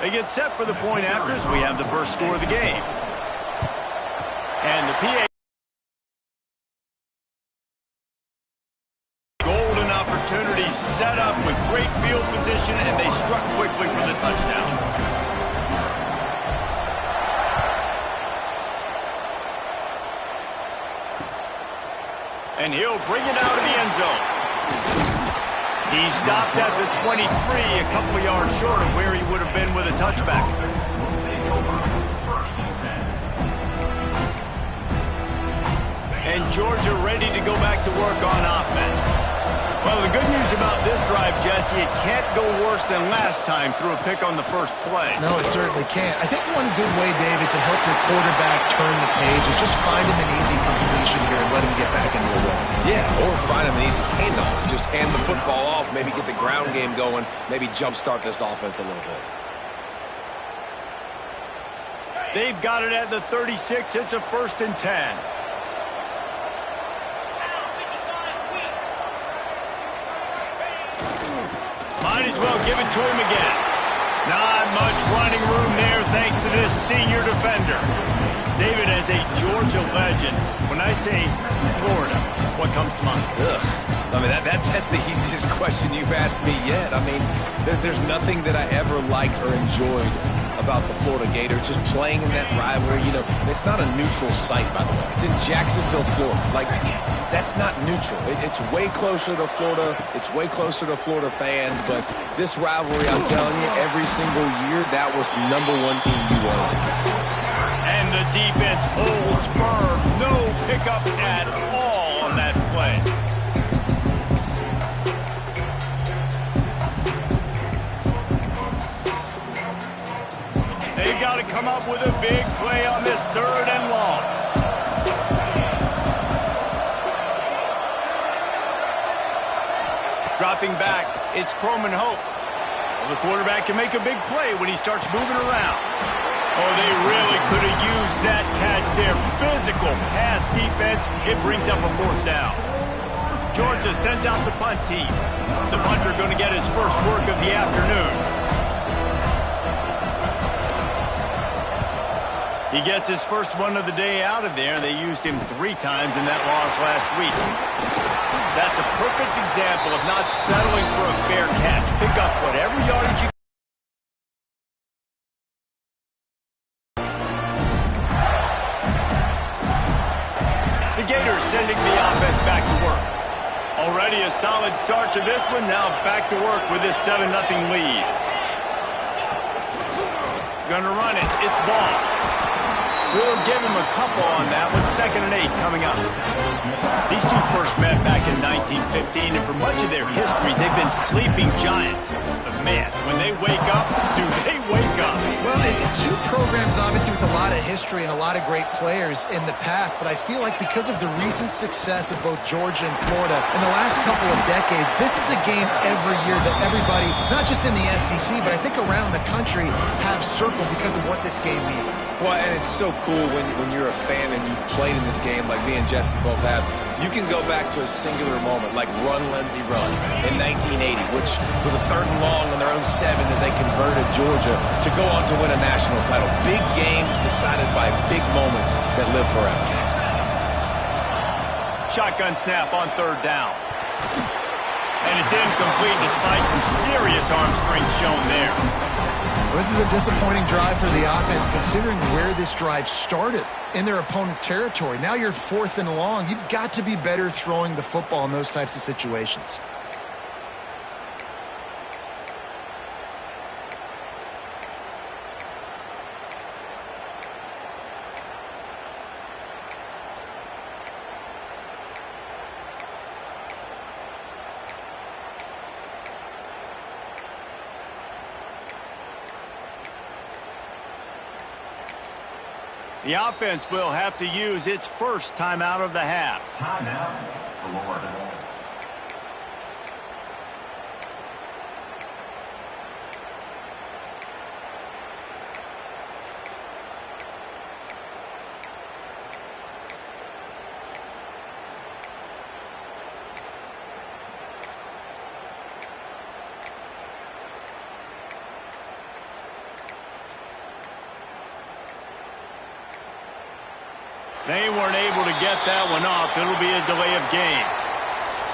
They get set for the point after as we have the first score of the game. And the PA. Golden opportunity set up with great field position, and they struck quickly for the touchdown. And he'll bring it out of the end zone. He stopped at the 23, a couple of yards short of where he would have been with a touchback. And Georgia ready to go back to work on offense. Well, the good news about this drive, Jesse, it can't go worse than last time through a pick on the first play. No, it certainly can't. I think one good way, David, to help your quarterback turn the page is just find him an easy completion here and let him get back into the rhythm. Yeah, or find him an easy handoff. Just hand the football off, maybe get the ground game going, maybe jumpstart this offense a little bit. They've got it at the 36. It's a 1st and 10. Might as well give it to him again. Not much running room there thanks to this senior defender. David, as a Georgia legend, when I say Florida, what comes to mind? Ugh. I mean, that's the easiest question you've asked me yet. I mean, there's nothing that I ever liked or enjoyed about the Florida Gators, just playing in that rivalry. You know, it's not a neutral site, by the way. It's in Jacksonville, Florida. Like, that's not neutral. It's way closer to Florida. It's way closer to Florida fans. But this rivalry, I'm telling you, every single year, that was #1 team you wanted. And the defense holds firm. No pickup at all on that play. They've got to come up with a big play on this 3rd and long. Dropping back, it's Croman Hope. Well, the quarterback can make a big play when he starts moving around. Oh, they really could have used that catch there. Physical pass defense. It brings up a 4th down. Georgia sends out the punt team. The punter going to get his first work of the afternoon. He gets his first one of the day out of there. They used him 3 times in that loss last week. That's a perfect example of not settling for a fair catch. Pick up whatever yardage you can. The Gators sending the offense back to work. Already a solid start to this one. Now back to work with this 7-0 lead. Gonna run it. It's ball. We'll give him a couple on that one. 2nd and 8 coming up. These two first met back in 1915, and for much of their histories, they've been sleeping giants. But man, when they wake up, do they wake up? Well, two programs obviously with a lot of history and a lot of great players in the past, but I feel like because of the recent success of both Georgia and Florida in the last couple of decades, this is a game every year that everybody, not just in the SEC, but I think around the country, have circled because of what this game means. Well, and it's so cool when you're a fan and you played in this game like me and Jesse both have. You can go back to a singular moment like Run, Lindsey, Run in 1980, which was a 3rd and long on their own 7 that they converted Georgia to go on to win a national title. Big games decided by big moments that live forever. Shotgun snap on 3rd down. And it's incomplete despite some serious arm strength shown there. Well, this is a disappointing drive for the offense considering where this drive started in their opponent territory. Now you're 4th and long. You've got to be better throwing the football in those types of situations. The offense will have to use its first timeout of the half. Timeout, Florida. They weren't able to get that one off. It'll be a delay of game.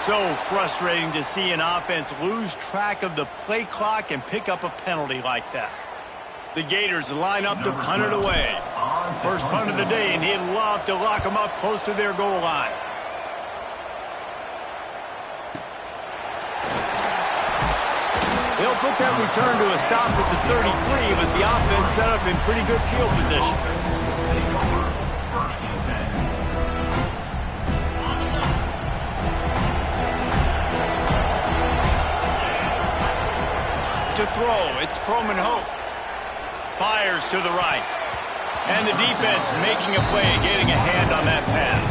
So frustrating to see an offense lose track of the play clock and pick up a penalty like that. The Gators line up to punt it away. First punt of the day, and he'd love to lock them up close to their goal line. They'll put that return to a stop at the 33, but the offense set up in pretty good field position. To throw, it's Croman Hope. Fires to the right. And the defense making a play, getting a hand on that pass.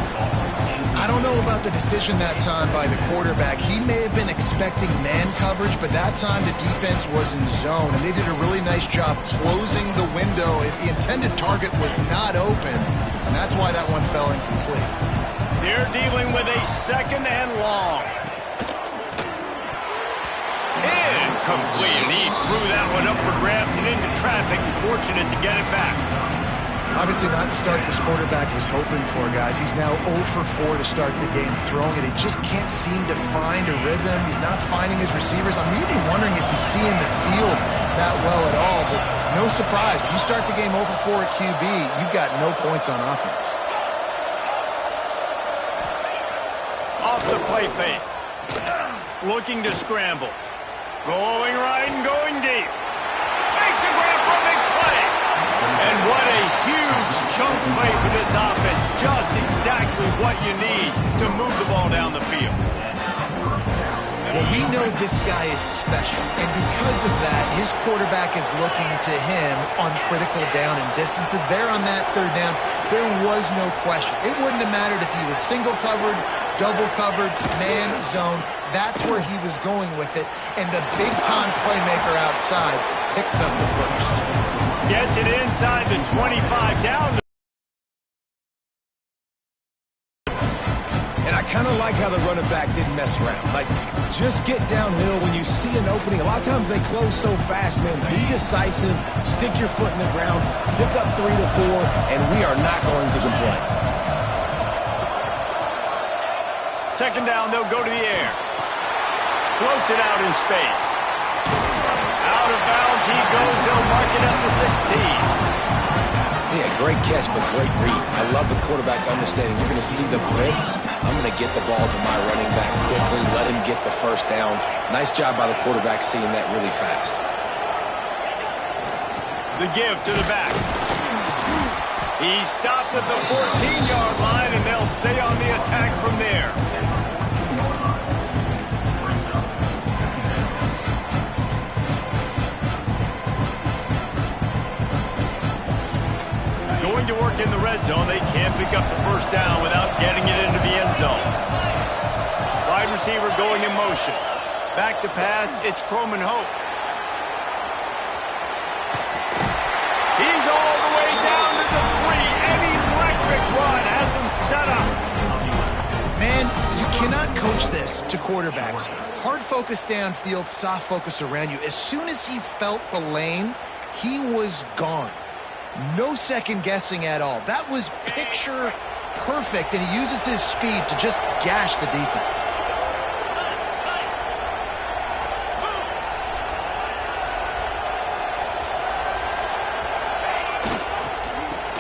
I don't know about the decision that time by the quarterback. He may have been expecting man coverage, but that time the defense was in zone, and they did a really nice job closing the window. The intended target was not open, and that's why that one fell incomplete. They're dealing with a second and long. Incomplete, and he threw that one up for grabs and into traffic, fortunate to get it back. Obviously not the start this quarterback was hoping for, guys. He's now 0 for 4 to start the game throwing it. He just can't seem to find a rhythm. He's not finding his receivers. I'm even wondering if he's seeing the field that well at all. But no surprise, when you start the game 0 for 4 at QB, you've got no points on offense. Off the play fake. Looking to scramble. Going right and going deep. Makes a grab for a big play. And what a huge chunk play for this offense. Just exactly what you need to move the ball down the field. Well, we know this guy is special, and because of that, his quarterback is looking to him on critical down and distances. There on that third down, there was no question. It wouldn't have mattered if he was single covered, double covered, man, zone. That's where he was going with it, and the big-time playmaker outside picks up the first. Gets it inside the 25, down. And I kind of like how the running back didn't mess around. Like, just get downhill when you see an opening. A lot of times they close so fast, man. Be decisive, stick your foot in the ground, pick up 3 to 4, and we are not going to complain. Second down, they'll go to the air. Floats it out in space. Out of bounds he goes. They'll mark it at the 16. Yeah, great catch, but great read. I love the quarterback understanding. You're going to see the blitz. I'm going to get the ball to my running back quickly, let him get the first down. Nice job by the quarterback seeing that really fast. The give to the back. He stopped at the 14-yard line, and they'll stay on the attack from there. Going to work in the red zone. They can't pick up the first down without getting it into the end zone. Wide receiver going in motion. Back to pass. It's Croman Hope. He's all the way down to the 3. An electric run has him set up. Man, you cannot coach this to quarterbacks. Hard focus downfield, soft focus around you. As soon as he felt the lane, he was gone. No second guessing at all. That was picture perfect, and he uses his speed to just gash the defense.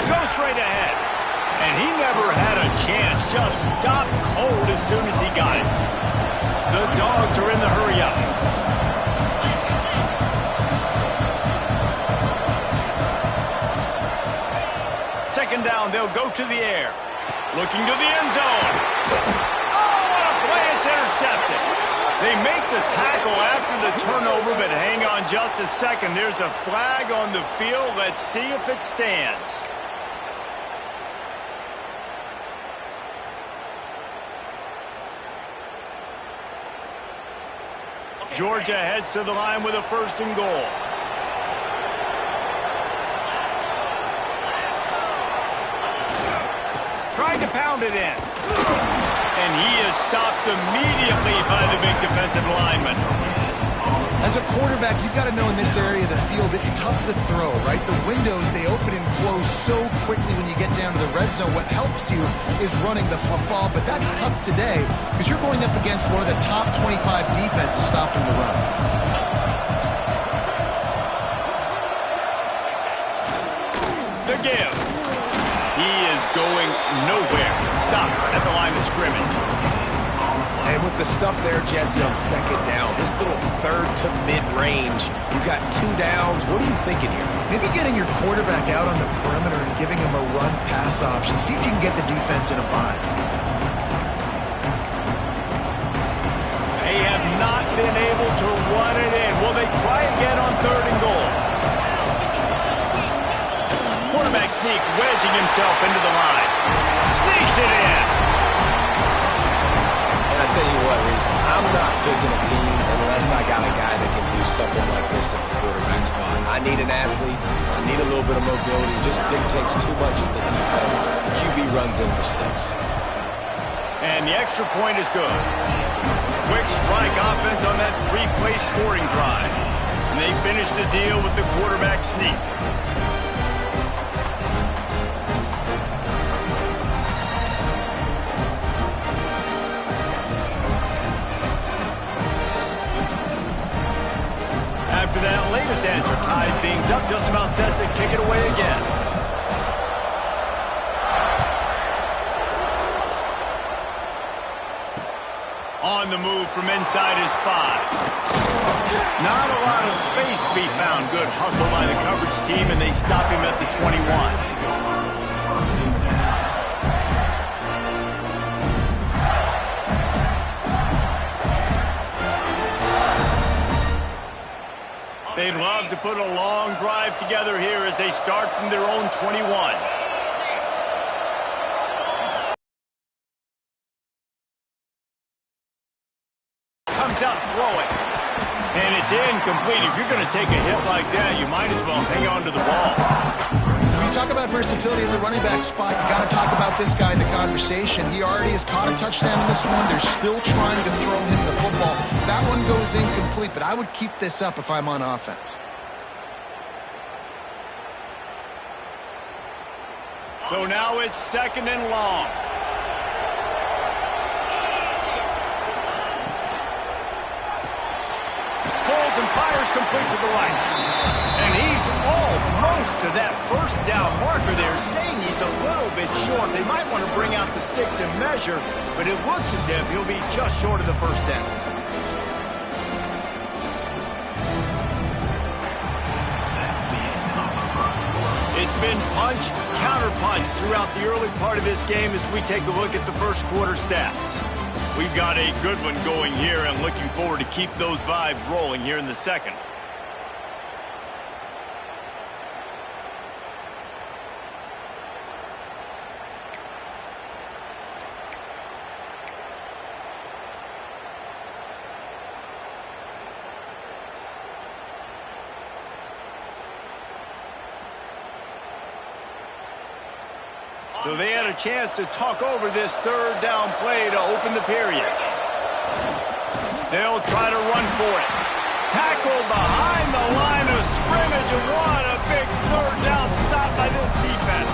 Go straight ahead. And he never had a chance. Just stopped cold as soon as he got it. The Dogs are in the hurry-up. Second down, they'll go to the air. Looking to the end zone. Oh, what a play. It's intercepted. They make the tackle after the turnover, but hang on just a second. There's a flag on the field. Let's see if it stands. Georgia heads to the line with a 1st and goal. Trying to pound it in. And he is stopped immediately by the big defensive lineman. As a quarterback, you've got to know in this area of the field, it's tough to throw, right? The windows, they open and close so quickly when you get down to the red zone. What helps you is running the football, but that's tough today because you're going up against one of the top 25 defenses stopping the run. The give. He is going nowhere. Stop at the line of scrimmage. And with the stuff there, Jesse, on second down, this little third to mid-range, you've got 2 downs. What are you thinking here? Maybe getting your quarterback out on the perimeter and giving him a run-pass option. See if you can get the defense in a bind. They have not been able to run it in. Will they try again on 3rd and goal? Quarterback sneak, wedging himself into the line. Sneaks it in. I'll tell you what, Reese, I'm not picking a team unless I got a guy that can do something like this at the quarterback spot. I need an athlete. I need a little bit of mobility. It just dictates too much to the defense. The QB runs in for 6. And the extra point is good. Quick strike offense on that 3-play scoring drive. And they finish the deal with the quarterback sneak. After that latest answer tied things up, just about set to kick it away again. On the move from inside his 5. Not a lot of space to be found. Good hustle by the coverage team, and they stop him at the 21. They'd love to put a long drive together here as they start from their own 21. Comes out throwing. And it's incomplete. If you're going to take a hit like that, you might as well hang on to the ball. When you talk about versatility at the running back spot, you got to talk about this guy in the conversation. He already has caught a touchdown in this one. They're still trying to throw him the football. That one goes incomplete, but I would keep this up if I'm on offense. So now it's 2nd and long. Pulls and fires complete to the right. And he's almost to that 1st down marker there, saying he's a little bit short. They might want to bring out the sticks and measure, but it looks as if he'll be just short of the 1st down. It's been punch, counter-punch throughout the early part of this game as we take a look at the 1st quarter stats. We've got a good one going here and looking forward to keep those vibes rolling here in the 2nd. So they had a chance to talk over this 3rd down play to open the period. They'll try to run for it. Tackled behind the line of scrimmage, and what a big 3rd down stop by this defense.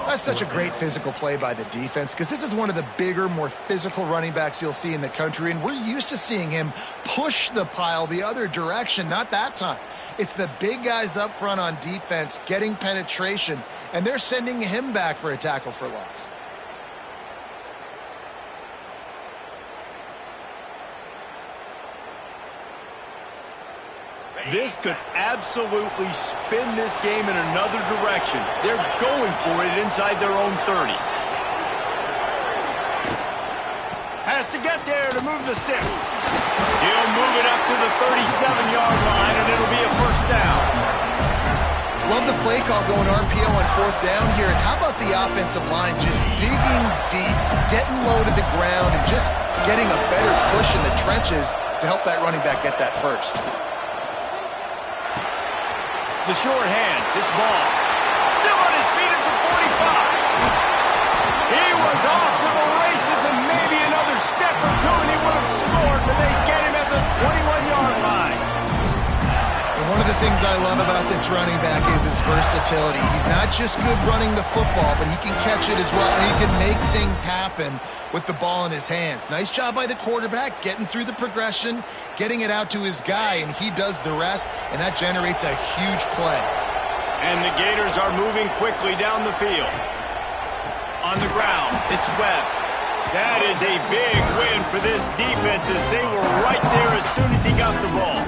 That's such a great physical play by the defense because this is one of the bigger, more physical running backs you'll see in the country, and we're used to seeing him push the pile the other direction. Not that time. It's the big guys up front on defense getting penetration, and they're sending him back for a tackle for loss. This could absolutely spin this game in another direction. They're going for it inside their own 30. Has to get there to move the sticks. He'll move it up to the 37-yard line, and it'll be a 1st down. Love the play call going RPO on 4th down here. And how about the offensive line just digging deep, getting low to the ground, and just getting a better push in the trenches to help that running back get that first. The short hands, it's ball. Still on his feet at the 45. He was off to the races, and maybe another step or two, and he would have scored, but they get him at the 21-yard line. things I love about this running back is his versatility. He's not just good running the football, but he can catch it as well, and he can make things happen with the ball in his hands. Nice job by the quarterback, getting through the progression, getting it out to his guy, and he does the rest, and that generates a huge play. And the Gators are moving quickly down the field. On the ground, it's Webb. That is a big win for this defense as they were right there as soon as he got the ball.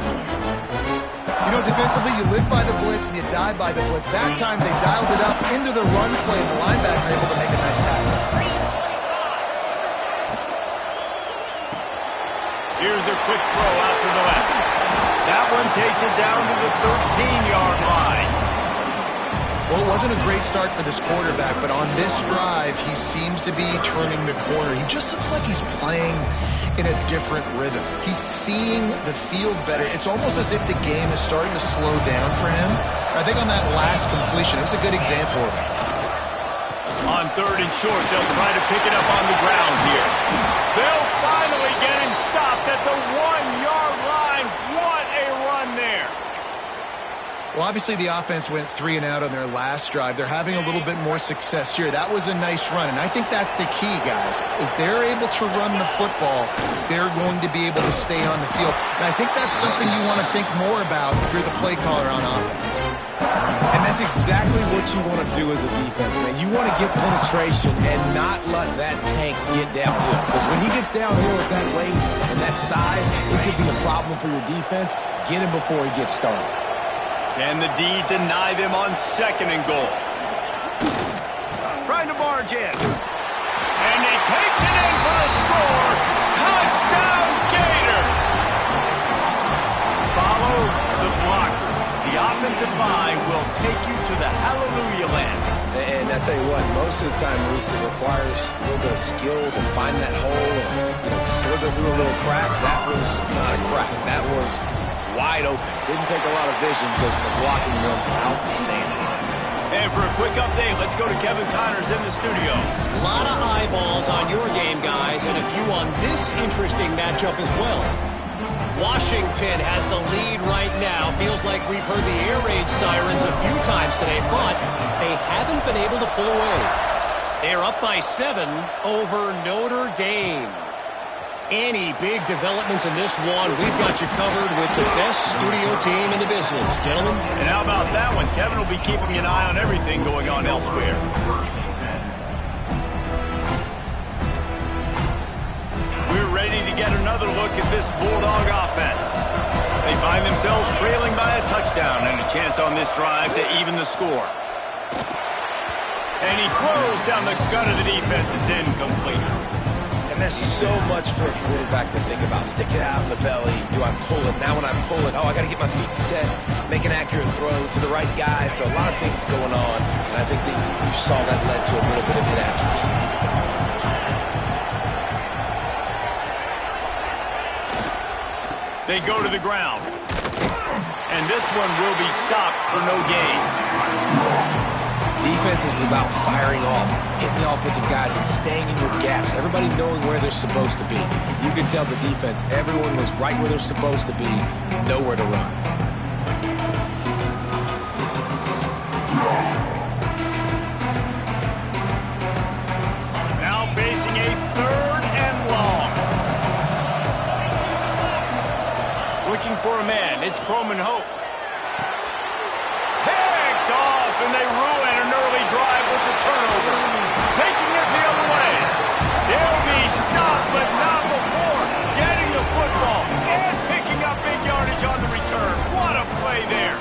You know, defensively, you live by the blitz and you die by the blitz. That time they dialed it up into the run play, and the linebacker able to make a nice tackle. Here's a quick throw out to the left. That one takes it down to the 13-yard line. Well, it wasn't a great start for this quarterback, but on this drive, he seems to be turning the corner. He just looks like he's playing in a different rhythm. He's seeing the field better. It's almost as if the game is starting to slow down for him. I think on that last completion, it was a good example of that. On 3rd and short, they'll try to pick it up on the ground here. They'll finally get him stopped at the 1-yard line. What a run there. Well, obviously the offense went 3 and out on their last drive. They're having a little bit more success here. That was a nice run, and I think that's the key, guys. If they're able to run the football, they're going to be able to stay on the field. And I think that's something you want to think more about if you're the play caller on offense. And that's exactly what you want to do as a defense, man. You want to get penetration and not let that tank get downhill. Because when he gets downhill at that weight and that size, it could be a problem for your defense. Get him before he gets started. Can the D deny them on 2nd and goal? Trying to barge in. And he takes it in for the score. Touchdown, Gator! Follow the blockers. The offensive line will take you to the hallelujah land. And I tell you what, most of the time, Reese, it requires a little bit of skill to find that hole and, slither through a little crack. That was not a crack. That was wide open. Didn't take a lot of vision because the blocking was outstanding. And for a quick update, let's go to Kevin Connors in the studio. A lot of eyeballs on your game, guys, and a few on this interesting matchup as well. Washington has the lead right now. Feels like we've heard the air raid sirens a few times today, but they haven't been able to pull away. They're up by 7 over Notre Dame. Any big developments in this one, we've got you covered with the best studio team in the business, gentlemen. And how about that one? Kevin will be keeping an eye on everything going on elsewhere. We're ready to get another look at this Bulldog offense. They find themselves trailing by a touchdown and a chance on this drive to even the score. And he throws down the gut of the defense. It's incomplete. There's so much for a quarterback to think about. Stick it out in the belly. Do I pull it? Now when I pull it, I got to get my feet set, make an accurate throw to the right guy. So a lot of things going on, and I think that you saw that led to a little bit of inaccuracy. They go to the ground. And this one will be stopped for no gain. Defense is about firing off, hitting the offensive guys, and staying in your gaps. Everybody knowing where they're supposed to be. You can tell the defense, everyone was right where they're supposed to be, nowhere to run. Now facing a 3rd and long. Looking for a man, it's Croman Hope. Picked off, and they ruin an early drive with the turnover. Taking it the other way. They'll be stopped, but not before getting the football and picking up big yardage on the return. What a play there.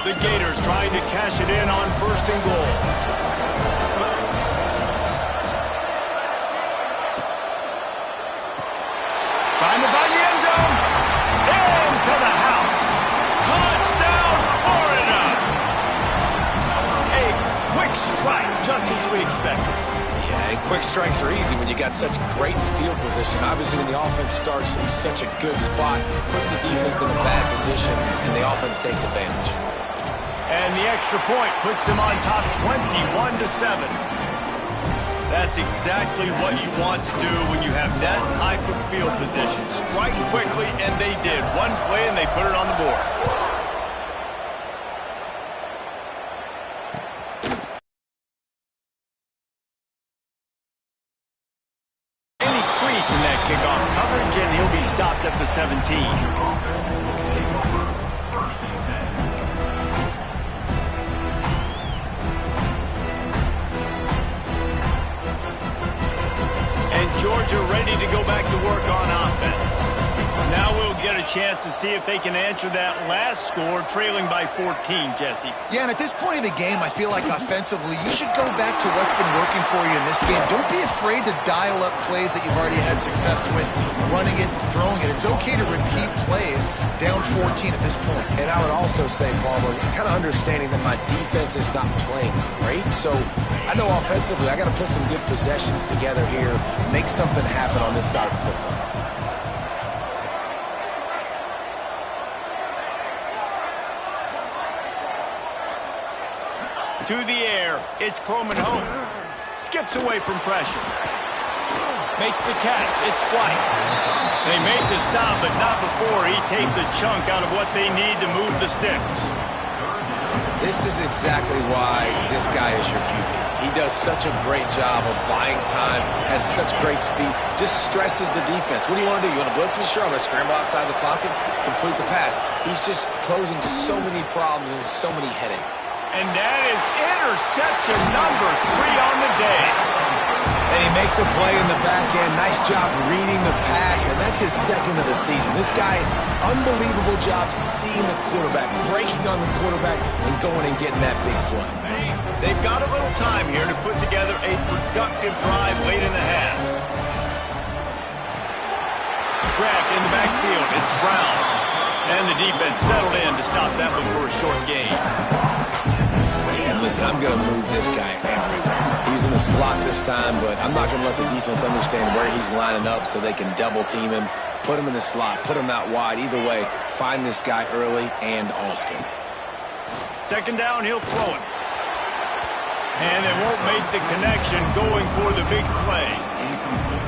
The Gators trying to cash it in on 1st and goal. Trying to find the end zone. Into the house. Touchdown, Florida. A quick strike, just as we expected. Yeah, and quick strikes are easy when you got such great field position. Obviously, when the offense starts in such a good spot, puts the defense in a bad position, and the offense takes advantage. And the extra point puts them on top 21-7. that's exactly what you want to do when you have that type of field position. Strike quickly, and they did. One play, and they put it on the board. Any crease in that kickoff coverage, and he'll be stopped at the 17. Georgia ready to go back to work on offense. Now we'll get a chance to see if they can answer that last score, trailing by 14, Jesse. Yeah, and at this point of the game, I feel like offensively, you should go back to what's been working for you in this game. Don't be afraid to dial up plays that you've already had success with, running it and throwing it. It's okay to repeat plays down 14 at this point. And I would also say, Palmer, kind of understanding that my defense is not playing great, so I know offensively I got to put some good possessions together here, make something happen on this side of the football. To the air, it's Croman Hope. Skips away from pressure. Makes the catch, it's White. They make the stop, but not before he takes a chunk out of what they need to move the sticks. This is exactly why this guy is your QB. He does such a great job of buying time, has such great speed, just stresses the defense. What do you want to do? You want to blitz me? Sure, I'm going to scramble outside the pocket, complete the pass. He's just posing so many problems and so many headaches. And that is interception number 3 on the day. And he makes a play in the back end. Nice job reading the pass, and that's his second of the season. This guy, unbelievable job seeing the quarterback, breaking on the quarterback, and going and getting that big play. They've got a little time here to put together a productive drive late in the half. Grabbed in the backfield, it's Brown. And the defense settled in to stop that one for a short gain. And listen, I'm going to move this guy everywhere. He's in the slot this time, but I'm not going to let the defense understand where he's lining up so they can double team him, put him in the slot, put him out wide. Either way, find this guy early and often. Second down, he'll throw it. And they won't make the connection going for the big play.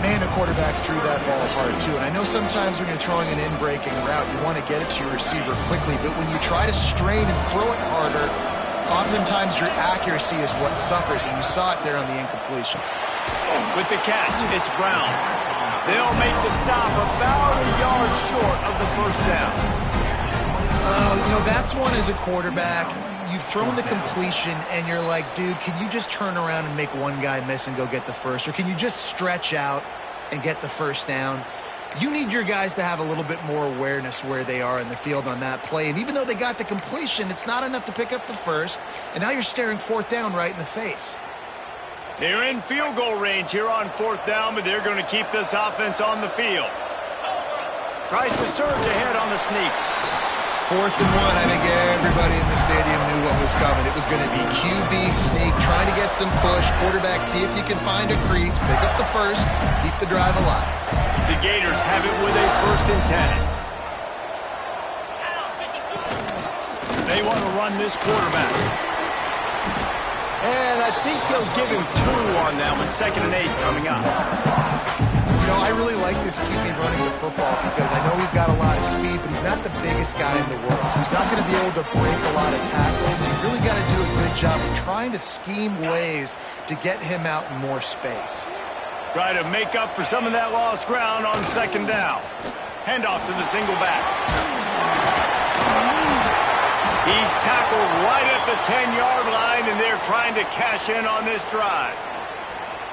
Man, the quarterback threw that ball hard, too. And I know sometimes when you're throwing an in-breaking route, you want to get it to your receiver quickly. But when you try to strain and throw it harder, oftentimes your accuracy is what suffers. And you saw it there on the incompletion. With the catch, it's Brown. They'll make the stop about a yard short of the first down. You know, that's one as a quarterback. You've thrown the completion, and you're like, dude, can you just turn around and make one guy miss and go get the first? Or can you just stretch out and get the first down? You need your guys to have a little bit more awareness where they are in the field on that play. And even though they got the completion, it's not enough to pick up the first. And now you're staring fourth down right in the face. They're in field goal range here on fourth down, but they're going to keep this offense on the field. Tries to surge ahead on the sneak. 4th and 1, I think everybody in the stadium knew what was coming. It was going to be QB sneak, trying to get some push. Quarterback, see if you can find a crease, pick up the first, keep the drive alive. The Gators have it with a 1st and 10. They want to run this quarterback. And I think they'll give him 2 on that one. 2nd and 8 coming up. You know, I really like this QB running the football because I know he's got a lot of speed, but he's not the biggest guy in the world. So he's not going to be able to break a lot of tackles. You really got to do a good job of trying to scheme ways to get him out in more space. Try to make up for some of that lost ground on 2nd down. Handoff to the single back. He's tackled right at the 10-yard line, and they're trying to cash in on this drive.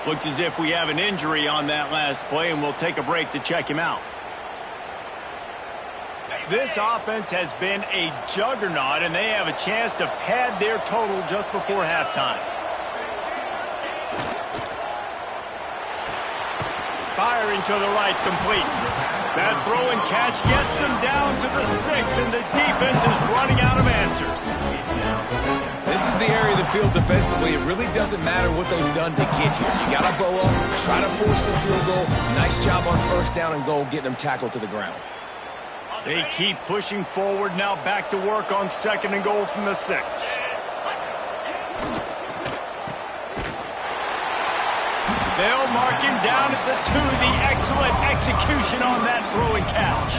Looks as if we have an injury on that last play, and we'll take a break to check him out. This offense has been a juggernaut, and they have a chance to pad their total just before halftime. Firing to the right, complete. That throw and catch gets them down to the 6, and the defense is running out of answers. This is the area of the field defensively. It really doesn't matter what they've done to get here. You got to bow up, try to force the field goal. Nice job on 1st down and goal, getting them tackled to the ground. They keep pushing forward, now back to work on 2nd and goal from the 6. They'll mark him down at the 2. The excellent execution on that throw and catch.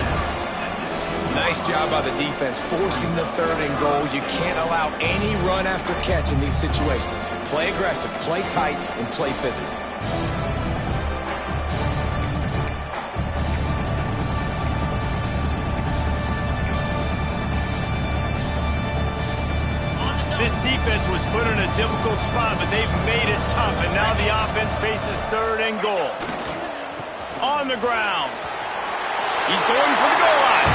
Nice job by the defense forcing the 3rd and goal. You can't allow any run after catch in these situations. Play aggressive, play tight, and play physical. This defense was put in a difficult spot, but they've made it tough, and now the offense faces 3rd and goal. On the ground. He's going for the goal line.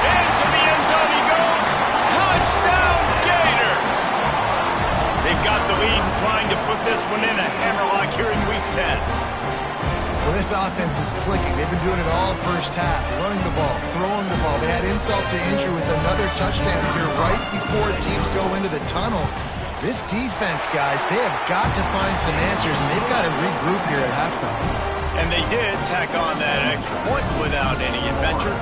Into the end zone he goes. Touchdown, Gator! They've got the lead and trying to put this one in a hammerlock here in Week 10. Well, this offense is clicking. They've been doing it all first half, running the ball, throwing the ball. They had insult to injury with another touchdown here right before teams go into the tunnel. This defense, guys, they have got to find some answers, and they've got to regroup here at halftime. And they did tack on that extra point without any adventure.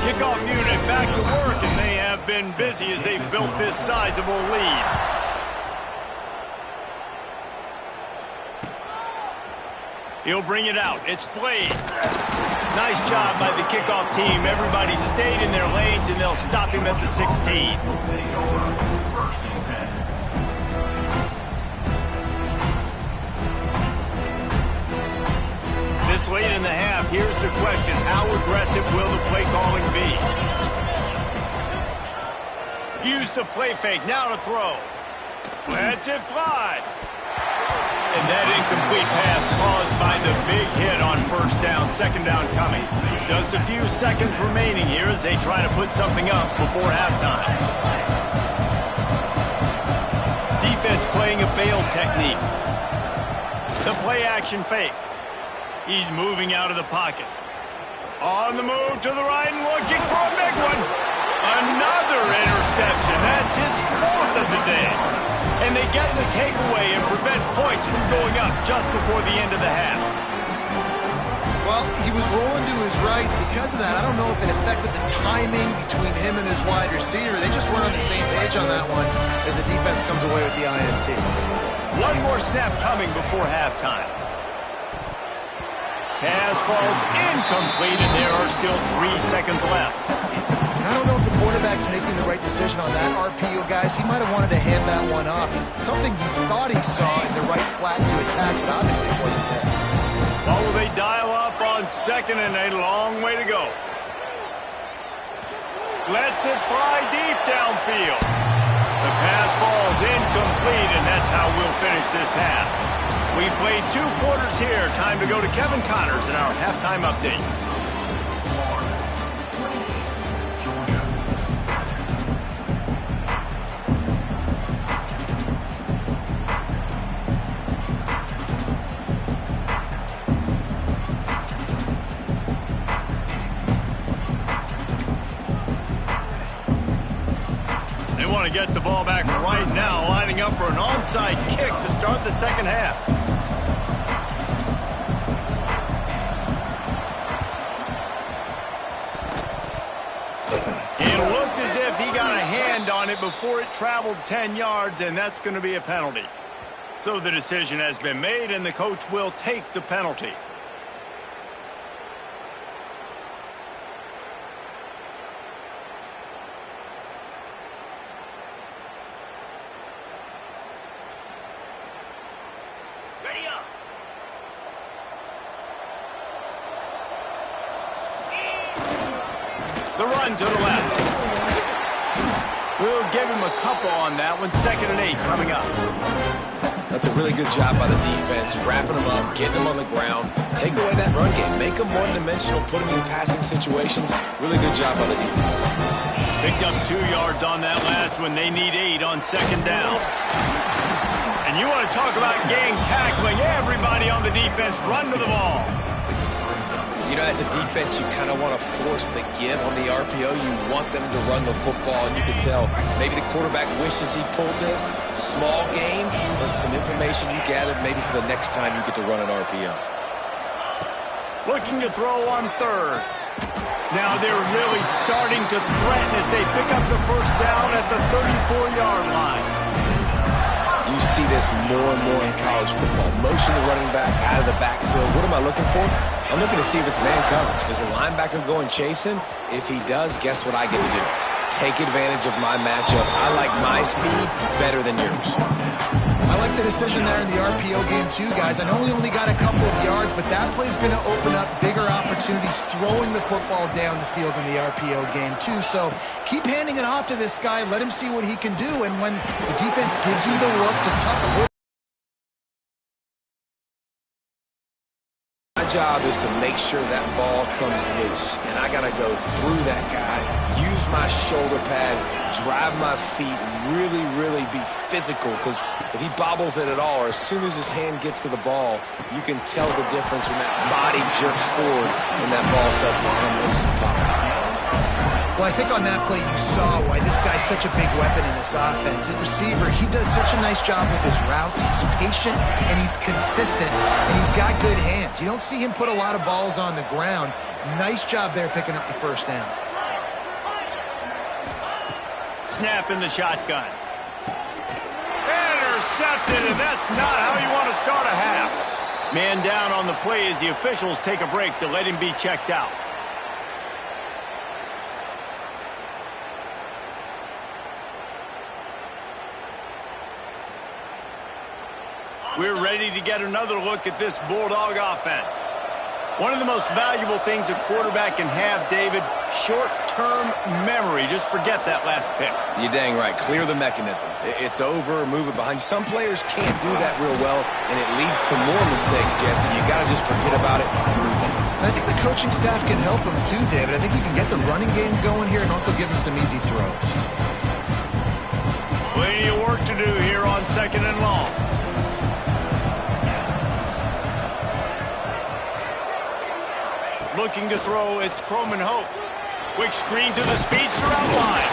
Kickoff unit back to work, and they have been busy as they've built this sizable lead. He'll bring it out. It's Blade. Nice job by the kickoff team. Everybody stayed in their lanes, and they'll stop him at the 16. This late in the half, here's the question. How aggressive will the play calling be? Use the play fake. Now to throw. Lets it fly. And that incomplete pass caused by the big hit on 1st down, 2nd down coming. Just a few seconds remaining here as they try to put something up before halftime. Defense playing a bail technique. The play action fake. He's moving out of the pocket. On the move to the right and looking for a big one. Another interception. That's his 4th of the day. And they get the takeaway and prevent points from going up just before the end of the half. Well, he was rolling to his right. Because of that, I don't know if it affected the timing between him and his wide receiver. They just weren't on the same page on that one as the defense comes away with the INT. One more snap coming before halftime. Pass falls incomplete, and there are still 3 seconds left. I don't know if the quarterback's making the right decision on that RPO, guys. He might have wanted to hand that one off. It's something he thought he saw in the right flat to attack, but obviously it wasn't there. Well, will they dial up on 2nd and a long way to go? Lets it fly deep downfield. The pass falls incomplete, and that's how we'll finish this half. We've played 2 quarters here. Time to go to Kevin Connors in our halftime update. They want to get the ball back right now, lining up for an onside kick to start the 2nd half. It looked as if he got a hand on it before it traveled 10 yards, and that's going to be a penalty. So the decision has been made, and the coach will take the penalty. Ready up. The run to the left. We'll give him a couple on that one. 2nd and 8 coming up. That's a really good job by the defense, wrapping them up, getting them on the ground. Take away that run game. Make them one-dimensional, put them in passing situations. Really good job by the defense. Picked up 2 yards on that last one. They need 8 on 2nd down. And you want to talk about gang tackling. Everybody on the defense run to the ball. You know, as a defense, you kind of want to force the give on the RPO. You want them to run the football, and you can tell maybe the quarterback wishes he pulled this. Small game, but some information you gathered maybe for the next time you get to run an RPO. Looking to throw on third. Now they're really starting to threaten as they pick up the first down at the 34-yard line. You see this more and more in college football. Motion the running back out of the backfield. What am I looking for? I'm looking to see if it's man coverage. Does the linebacker go and chase him? If he does, guess what I get to do? Take advantage of my matchup. I like my speed better than yours. I like the decision there in the RPO game too, guys. I know he only got a couple of yards, but that play's going to open up bigger opportunities throwing the football down the field in the RPO game too. So keep handing it off to this guy. Let him see what he can do. And when the defense gives you the look to touch. My job is to make sure that ball comes loose, and I got to go through that guy, use my shoulder pad, drive my feet, really be physical, because if he bobbles it at all, or as soon as his hand gets to the ball, you can tell the difference when that body jerks forward and that ball starts to come loose and pop out. Well, I think on that play you saw why this guy's such a big weapon in this offense. At receiver, he does such a nice job with his routes. He's patient, and he's consistent, and he's got good hands. You don't see him put a lot of balls on the ground. Nice job there picking up the first down. Snap in the shotgun. Intercepted, and that's not how you want to start a half. Man down on the play as the officials take a break to let him be checked out. We're ready to get another look at this Bulldog offense. One of the most valuable things a quarterback can have, David, short-term memory. Just forget that last pick. You're dang right. Clear the mechanism. It's over, move it behind you. Some players can't do that real well, and it leads to more mistakes, Jesse. You got to just forget about it and move on. And I think the coaching staff can help him too, David. I think you can get the running game going here and also give him some easy throws. Plenty of work to do here on 2nd and long. Looking to throw, it's Croman Hope. Quick screen to the speedster outline.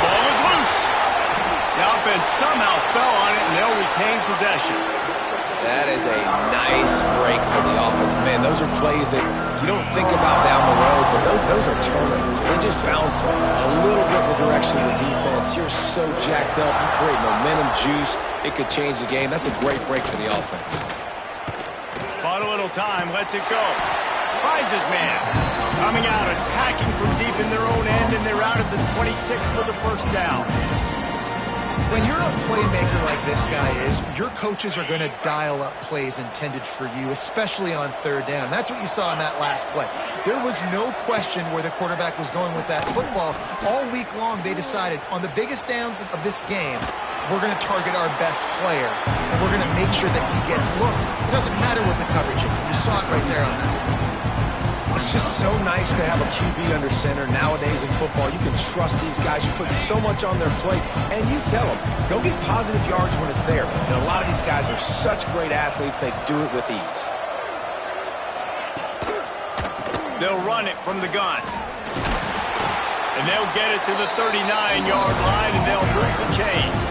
Ball is loose. The offense somehow fell on it, and they'll retain possession. That is a nice break for the offense. Man, those are plays that you don't think about down the road, but those are turnovers. They just bounce a little bit in the direction of the defense. You're so jacked up. You create momentum, juice. It could change the game. That's a great break for the offense. Bought a little time, lets it go. Finds his man. Coming out, attacking from deep in their own end, and they're out at the 26 for the first down. When you're a playmaker like this guy is, your coaches are going to dial up plays intended for you, especially on third down. That's what you saw in that last play. There was no question where the quarterback was going with that football. All week long, they decided on the biggest downs of this game, we're going to target our best player, and we're going to make sure that he gets looks. It doesn't matter what the coverage is. You saw it right there on that. It's just so nice to have a QB under center nowadays in football. You can trust these guys. You put so much on their plate, and you tell them, go get positive yards when it's there. And a lot of these guys are such great athletes, they do it with ease. They'll run it from the gun. And they'll get it to the 39-yard line, and they'll move the chains.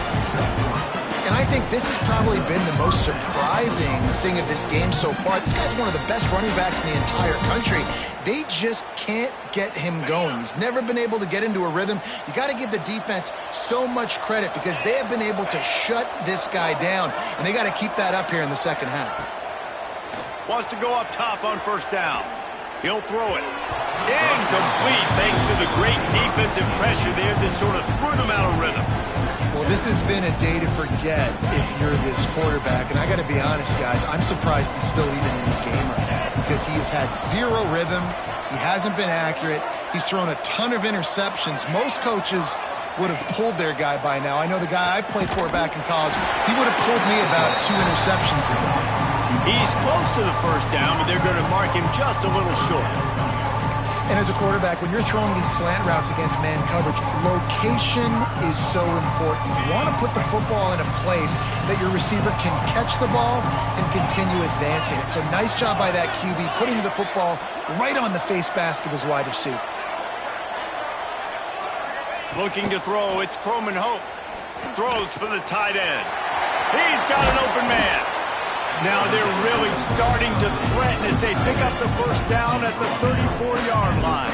And I think this has probably been the most surprising thing of this game so far. This guy's one of the best running backs in the entire country. They just can't get him going. He's never been able to get into a rhythm. You got to give the defense so much credit because they have been able to shut this guy down, and they got to keep that up here in the second half. Wants to go up top on first down. He'll throw it. Incomplete thanks to the great defensive pressure there that sort of threw them out of rhythm. Well, this has been a day to forget if you're this quarterback. And I got to be honest, guys, I'm surprised he's still even in the game right now because he has had zero rhythm. He hasn't been accurate. He's thrown a ton of interceptions. Most coaches would have pulled their guy by now. I know the guy I played for back in college, he would have pulled me about 2 interceptions ago. He's close to the first down, but they're going to mark him just a little short. And as a quarterback, when you're throwing these slant routes against man coverage, location is so important. You want to put the football in a place that your receiver can catch the ball and continue advancing it. So nice job by that QB, putting the football right on the face mask of his wide receiver. Looking to throw, it's Croman Hope. Throws for the tight end. He's got an open man. Now they're really starting to threaten as they pick up the first down at the 34-yard line.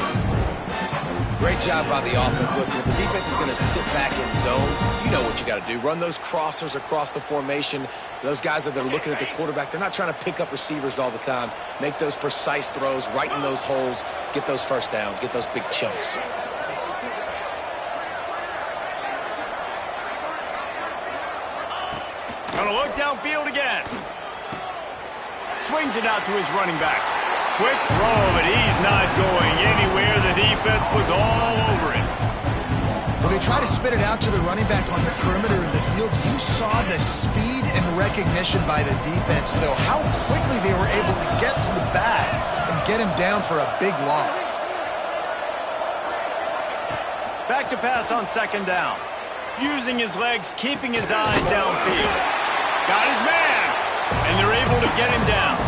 Great job by the offense. Listen, if the defense is going to sit back in zone, you know what you got to do. Run those crossers across the formation. Those guys that are looking at the quarterback, they're not trying to pick up receivers all the time. Make those precise throws, right in those holes, get those first downs, get those big chunks. Gonna look downfield again. Swings it out to his running back. Quick throw, but he's not going anywhere. The defense was all over it. Well, they try to spit it out to the running back on the perimeter of the field. You saw the speed and recognition by the defense, though, how quickly they were able to get to the back and get him down for a big loss. Back to pass on second down. Using his legs, keeping his eyes downfield. Got his man, and they're able to get him down.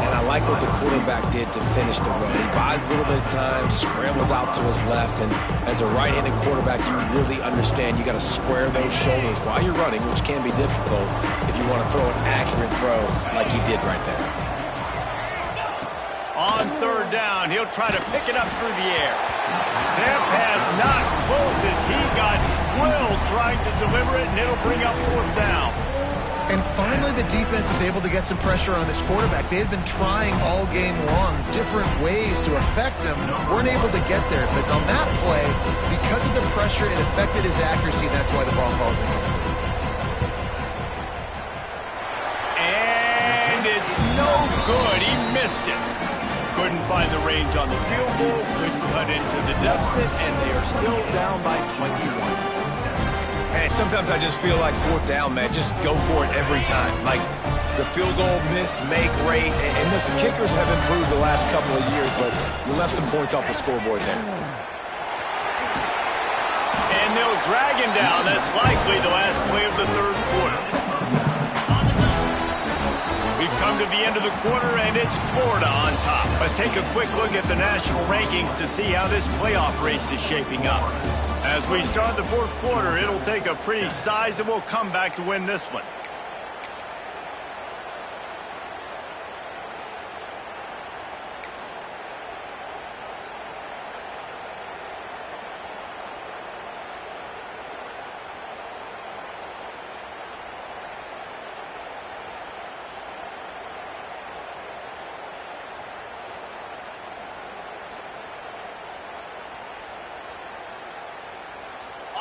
And I like what the quarterback did to finish the run. He buys a little bit of time, scrambles out to his left, and as a right-handed quarterback, you really understand you got to square those shoulders while you're running, which can be difficult if you want to throw an accurate throw like he did right there. On third down, he'll try to pick it up through the air. That pass not close as he got drilled trying to deliver it, and it'll bring up fourth down. And finally, the defense is able to get some pressure on this quarterback. They had been trying all game long different ways to affect him. Weren't able to get there. But on that play, because of the pressure, it affected his accuracy. That's why the ball falls in. And it's no good. He missed it. Couldn't find the range on the field goal. Couldn't cut into the deficit. And they are still down by 21. Hey, sometimes I just feel like fourth down, man. Just go for it every time. Like the field goal miss, make rate. And listen, kickers have improved the last couple of years, but you left some points off the scoreboard there. And they'll drag him down. That's likely the last play of the third quarter. We've come to the end of the quarter, and it's Florida on top. Let's take a quick look at the national rankings to see how this playoff race is shaping up. As we start the fourth quarter, it'll take a pretty sizable comeback to win this one.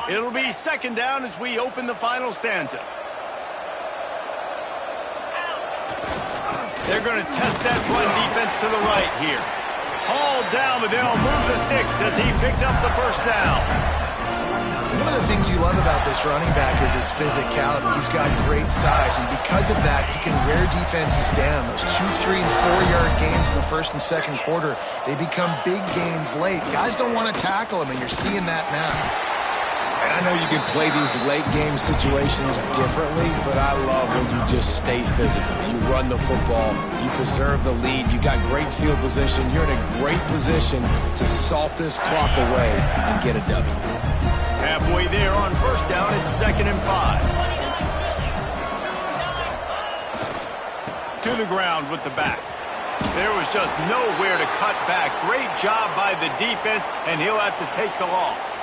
It'll be second down as we open the final stanza. They're going to test that run defense to the right here. Hauled down, but they'll move the sticks as he picks up the first down. One of the things you love about this running back is his physicality. He's got great size, and because of that, he can wear defenses down. Those 2, 3, and 4-yard gains in the first and second quarter, they become big gains late. Guys don't want to tackle him, and you're seeing that now. And I know you can play these late-game situations differently, but I love when you just stay physical. You run the football, you preserve the lead, you got great field position, you're in a great position to salt this clock away and get a W. Halfway there on first down, it's 2nd and 5. To the ground with the back. There was just nowhere to cut back. Great job by the defense, and he'll have to take the loss.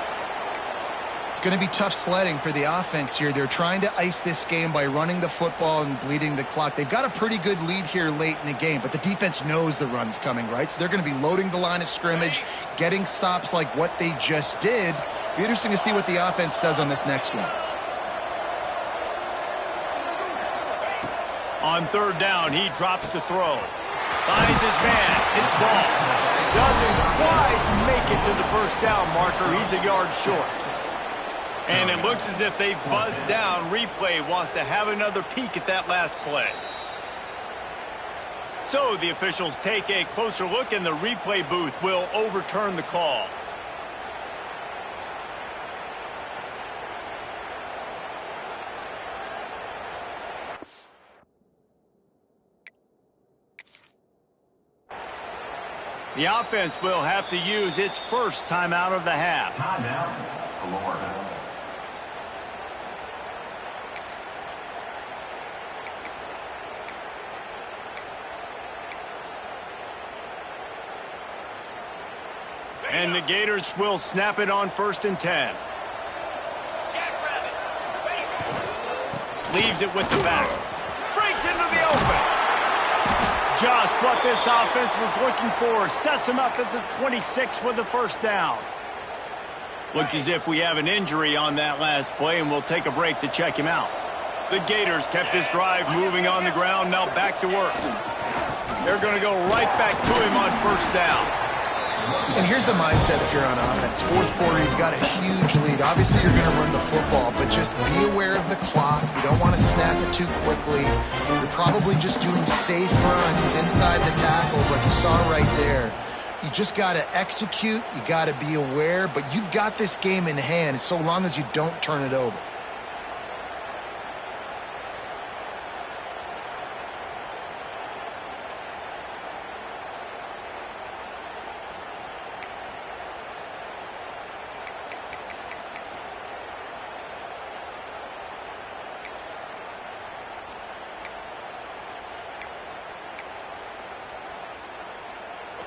It's going to be tough sledding for the offense here. They're trying to ice this game by running the football and bleeding the clock. They've got a pretty good lead here late in the game, but the defense knows the run's coming, right? So they're going to be loading the line of scrimmage, getting stops like what they just did. Be interesting to see what the offense does on this next one. On third down, he drops to throw. Finds his man. It's ball. Doesn't quite make it to the first down marker. He's a yard short. And it looks as if they've buzzed down. Replay wants to have another peek at that last play. So the officials take a closer look, and the replay booth will overturn the call. The offense will have to use its first timeout of the half. Timeout, Florida. And the Gators will snap it on 1st and 10. Leaves it with the back. Breaks into the open. Just what this offense was looking for. Sets him up at the 26 with the first down. Looks as if we have an injury on that last play, and we'll take a break to check him out. The Gators kept this drive moving on the ground. Now back to work. They're going to go right back to him on 1st down. And here's the mindset if you're on offense. 4th quarter, you've got a huge lead. Obviously, you're going to run the football, but just be aware of the clock. You don't want to snap it too quickly. You're probably just doing safe runs inside the tackles like you saw right there. You just got to execute. You got to be aware, but you've got this game in hand so long as you don't turn it over.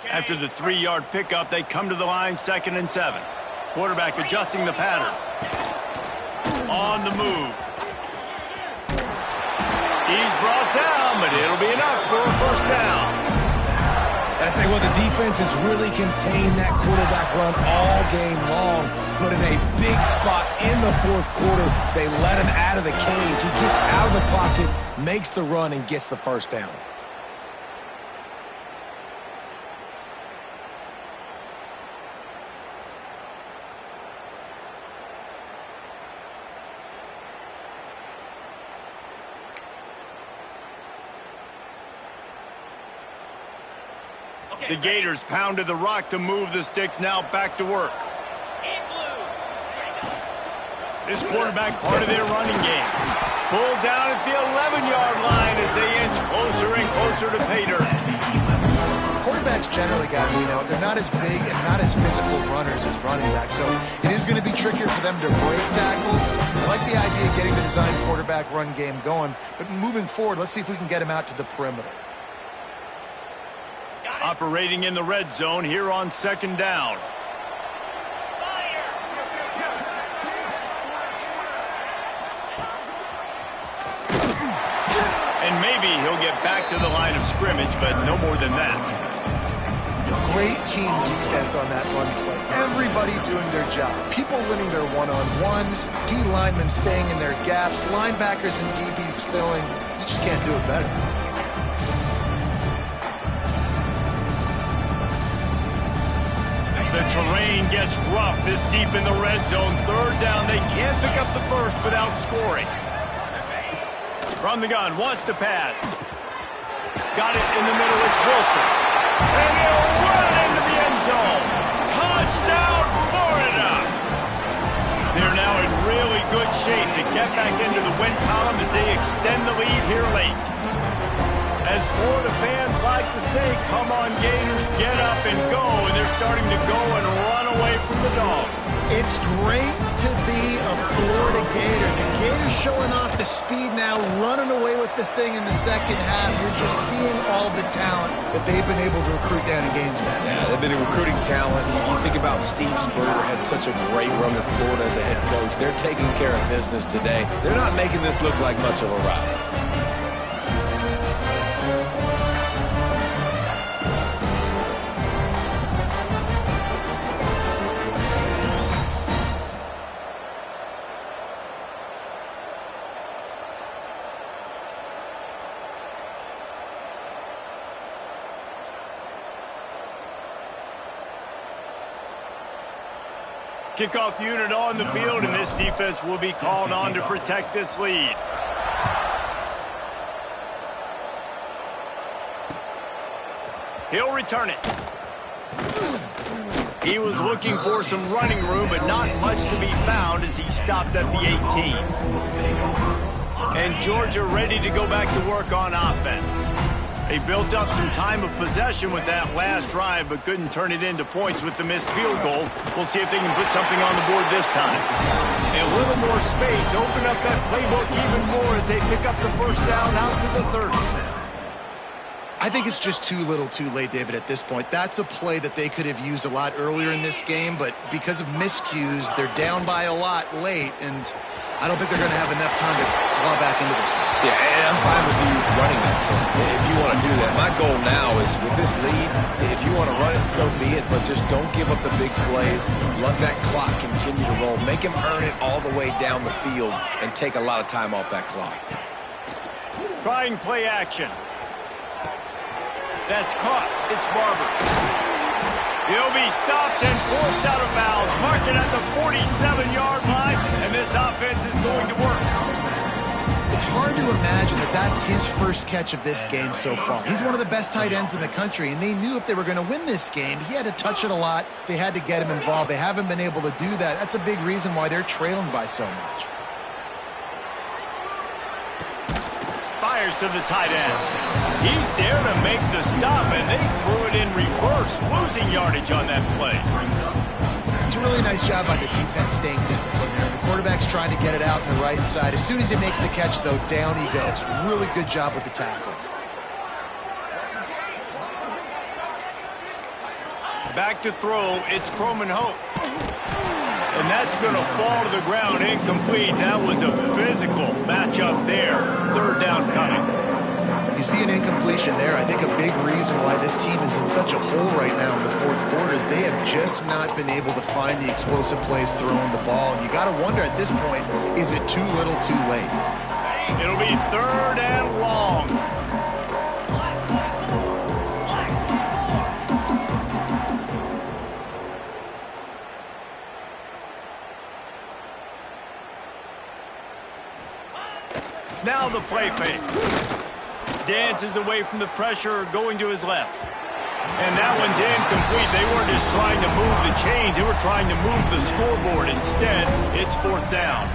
After the 3-yard pickup, they come to the line, 2nd and 7. Quarterback adjusting the pattern. On the move. He's brought down, but it'll be enough for a 1st down. And I tell you what, the defense has really contained that quarterback run all game long. But in a big spot in the 4th quarter, they let him out of the cage. He gets out of the pocket, makes the run, and gets the 1st down. The Gators pounded the rock to move the sticks, now back to work. This quarterback part of their running game. Pulled down at the 11-yard line as they inch closer and closer to pay dirt. Quarterbacks generally, guys, we know, they're not as big and not as physical runners as running backs, so it is going to be trickier for them to break tackles. I like the idea of getting the design quarterback run game going, but moving forward, let's see if we can get him out to the perimeter. Operating in the red zone here on 2nd down. And maybe he'll get back to the line of scrimmage, but no more than that. Great team defense on that run play. Everybody doing their job. People winning their one-on-ones, D linemen staying in their gaps, linebackers and DBs filling. You just can't do it better. The terrain gets rough this deep in the red zone. 3rd down. They can't pick up the 1st without scoring. From the gun, wants to pass. Got it in the middle. It's Wilson. And he'll run into the end zone. Touchdown, Florida. They're now in really good shape to get back into the win column as they extend the lead here late. As Florida fans like to say, come on Gators, get up and go, and they're starting to go and run away from the Dogs. It's great to be a Florida Gator. The Gators showing off the speed now, running away with this thing in the 2nd half. You're just seeing all the talent that they've been able to recruit down in Gainesville. Yeah, they've been recruiting talent. You think about Steve Spurrier, had such a great run with Florida as a head coach. They're taking care of business today. They're not making this look like much of a rival. Kickoff unit on the field, and this defense will be called on to protect this lead. He'll return it. He was looking for some running room, but not much to be found as he stopped at the 18. And Georgia ready to go back to work on offense. They built up some time of possession with that last drive, but couldn't turn it into points with the missed field goal. We'll see if they can put something on the board this time. And a little more space, open up that playbook even more as they pick up the 1st down out to the 30. I think it's just too little too late, David, at this point. That's a play that they could have used a lot earlier in this game, but because of miscues, they're down by a lot late, and I don't think they're going to have enough time to claw back into this one. Yeah, and I'm fine with you running that play if you want to do that. My goal now is with this lead, if you want to run it, so be it, but just don't give up the big plays. Let that clock continue to roll. Make him earn it all the way down the field and take a lot of time off that clock. Trying play action. That's caught. It's Barber. He'll be stopped and forced out of bounds. Marking at the 47-yard line, and this offense is going to work. It's hard to imagine that that's his first catch of this game so far. He's one of the best tight ends in the country, and they knew if they were going to win this game, he had to touch it a lot. They had to get him involved. They haven't been able to do that. That's a big reason why they're trailing by so much. Fires to the tight end. He's there to make the stop, and they threw it in reverse, losing yardage on that play. It's a really nice job by the defense staying disciplined there. The quarterback's trying to get it out on the right side. As soon as he makes the catch, though, down he goes. Really good job with the tackle. Back to throw, it's Croman Hope. And that's going to fall to the ground, incomplete. That was a physical matchup there. Third down coming. You see an incompletion there. I think a big reason why this team is in such a hole right now in the fourth quarter is they have just not been able to find the explosive plays throwing the ball. And you got to wonder at this point, is it too little too late? It'll be third and long. Now the play fake. Dances away from the pressure, going to his left. And that one's incomplete. They weren't just trying to move the chains. They were trying to move the scoreboard. Instead, it's fourth down.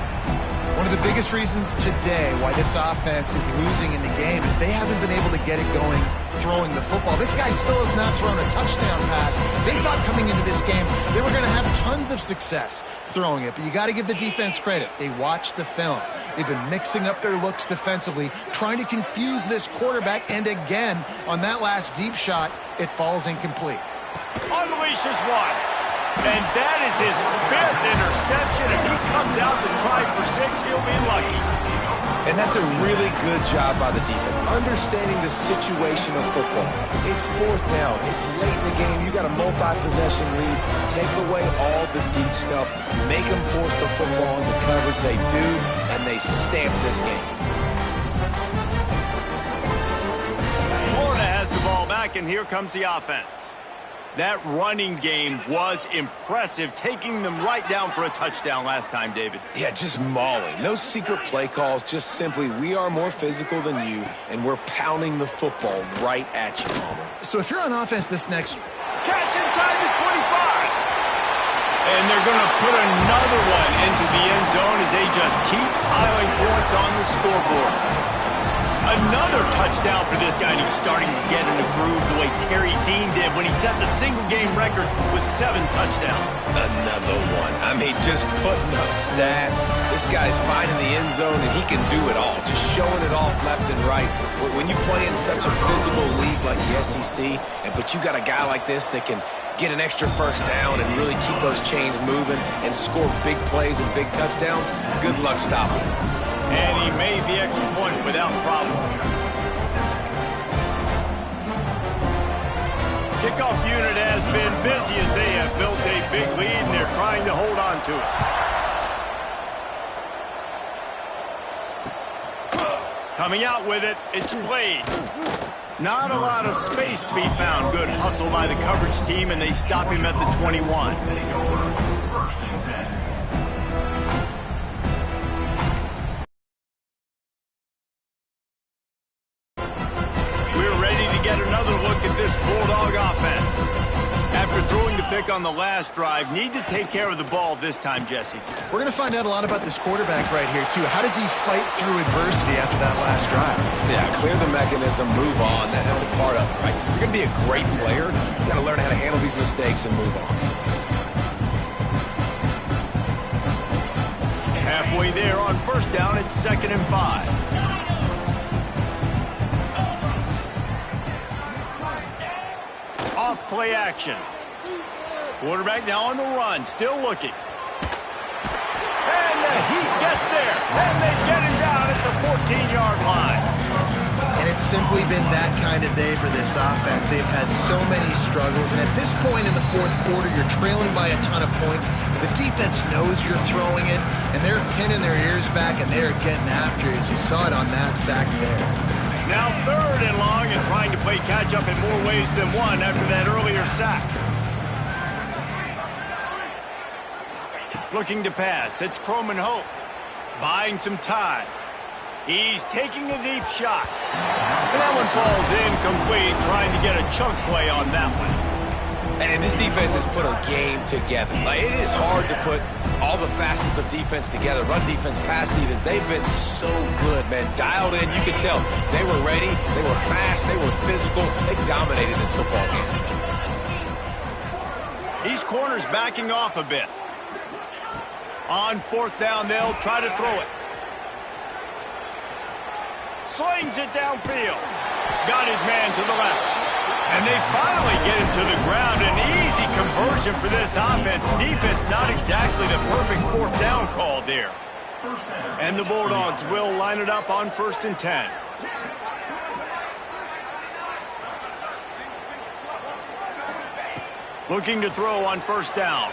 One of the biggest reasons today why this offense is losing in the game is they haven't been able to get it going throwing the football. This guy still has not thrown a touchdown pass. They thought coming into this game they were going to have tons of success throwing it, but you got to give the defense credit. They watched the film. They've been mixing up their looks defensively, trying to confuse this quarterback, and again, on that last deep shot, it falls incomplete. Unleashes one. And that is his fifth interception. If he comes out to try for 6, he'll be lucky. And that's a really good job by the defense, understanding the situation of football. It's fourth down. It's late in the game. You got a multi-possession lead. Take away all the deep stuff. Make them force the football into coverage. They do, and they stamp this game. Florida has the ball back, and here comes the offense. That running game was impressive, taking them right down for a touchdown last time, David. Yeah, just mauling. No secret play calls, just simply we are more physical than you, and we're pounding the football right at you. So if you're on offense this next... Catch inside the 25! And they're going to put another one into the end zone as they just keep piling points on the scoreboard. Another touchdown for this guy, and he's starting to get in the groove the way Terry Dean did when he set the single-game record with 7 touchdowns. Another one. I mean, just putting up stats. This guy's finding the end zone, and he can do it all, just showing it off left and right. When you play in such a physical league like the SEC, but you got a guy like this that can get an extra first down and really keep those chains moving and score big plays and big touchdowns, good luck stopping him. And he made the extra point without problem. Kickoff unit has been busy as they have built a big lead, and they're trying to hold on to it. Coming out with it, it's played. Not a lot of space to be found. Good hustle by the coverage team, and they stop him at the 21. This Bulldog offense. After throwing the pick on the last drive, need to take care of the ball this time, Jesse. We're going to find out a lot about this quarterback right here, too. How does he fight through adversity after that last drive? Yeah, clear the mechanism, move on. That's a part of it, right? If you're going to be a great player, you got to learn how to handle these mistakes and move on. Halfway there on first down, it's 2nd and 5. off play action. Quarterback now on the run, still looking. And the heat gets there, and they get him down at the 14-yard line. And it's simply been that kind of day for this offense. They've had so many struggles, and at this point in the fourth quarter, you're trailing by a ton of points. The defense knows you're throwing it, and they're pinning their ears back, and they're getting after you, as you saw it on that sack there. Now 3rd and long, and trying to play catch-up in more ways than one after that earlier sack. Looking to pass, it's Croman Hope, buying some time. He's taking a deep shot. And that one falls incomplete, trying to get a chunk play on that one. And this defense has put a game together. Like, it is hard to put all the facets of defense together. Run defense, pass defense. They've been so good, man. Dialed in. You can tell they were ready. They were fast. They were physical. They dominated this football game. These corners backing off a bit. On 4th down, they'll try to throw it. Slings it downfield. Got his man to the left. And they finally get him to the ground. An easy conversion for this offense. Defense not exactly the perfect 4th down call there. And the Bulldogs will line it up on 1st and 10. Looking to throw on 1st down.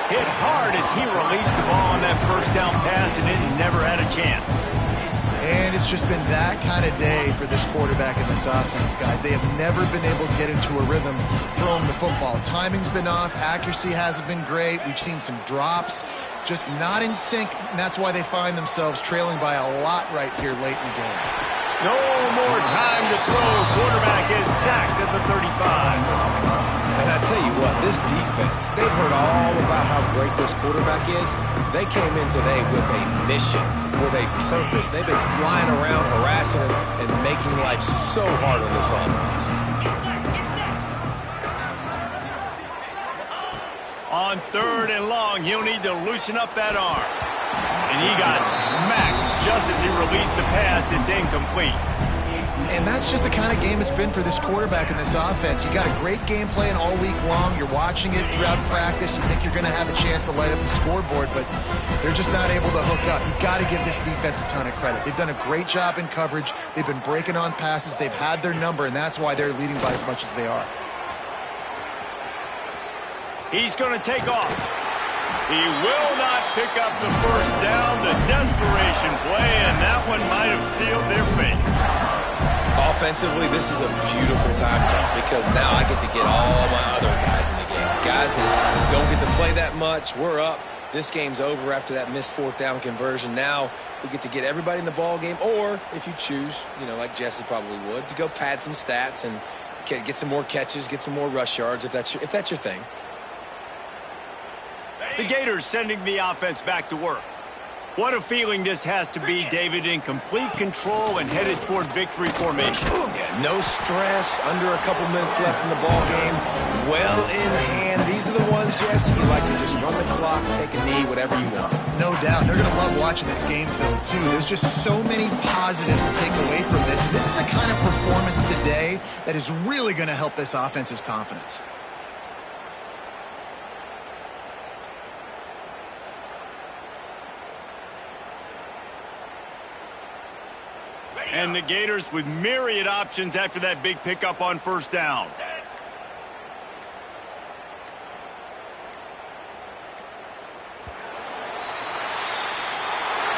Hit hard as he released the ball on that 1st down pass, and it never had a chance. And it's just been that kind of day for this quarterback and this offense, guys. They have never been able to get into a rhythm throwing the football. Timing's been off. Accuracy hasn't been great. We've seen some drops, just not in sync, and that's why they find themselves trailing by a lot right here late in the game. No more time to throw. Quarterback is sacked at the 35. And I tell you what, this defense, they've heard all about how great this quarterback is. They came in today with a mission, with a purpose. They've been flying around, harassing him, and making life so hard on this offense. On 3rd and long, he'll need to loosen up that arm. And he got smacked just as he released the pass. It's incomplete. And that's just the kind of game it's been for this quarterback and this offense. You got a great game plan all week long. You're watching it throughout practice. You think you're going to have a chance to light up the scoreboard, but they're just not able to hook up. You've got to give this defense a ton of credit. They've done a great job in coverage. They've been breaking on passes. They've had their number, and that's why they're leading by as much as they are. He's going to take off. He will not pick up the 1st down. The desperation play, and that one might have sealed their fate. Offensively, this is a beautiful time because now I get to get all my other guys in the game. Guys that don't get to play that much, we're up. This game's over after that missed 4th down conversion. Now we get to get everybody in the ball game, or if you choose, you know, like Jesse probably would, to go pad some stats and get some more catches, get some more rush yards if that's your thing. The Gators sending the offense back to work. What a feeling this has to be, David, in complete control and headed toward victory formation. Yeah, no stress, under a couple minutes left in the ball game, well in hand. These are the ones, Jesse, you like to just run the clock, take a knee, whatever you want. No doubt. They're going to love watching this game film, too. There's just so many positives to take away from this, and this is the kind of performance today that is really going to help this offense's confidence. And the Gators with myriad options after that big pickup on 1st down.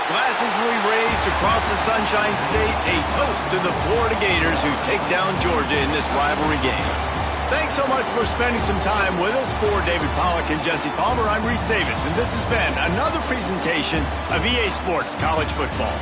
Glasses will be raised across the Sunshine State, a toast to the Florida Gators who take down Georgia in this rivalry game. Thanks so much for spending some time with us. For David Pollack and Jesse Palmer, I'm Reese Davis, and this has been another presentation of EA Sports College Football.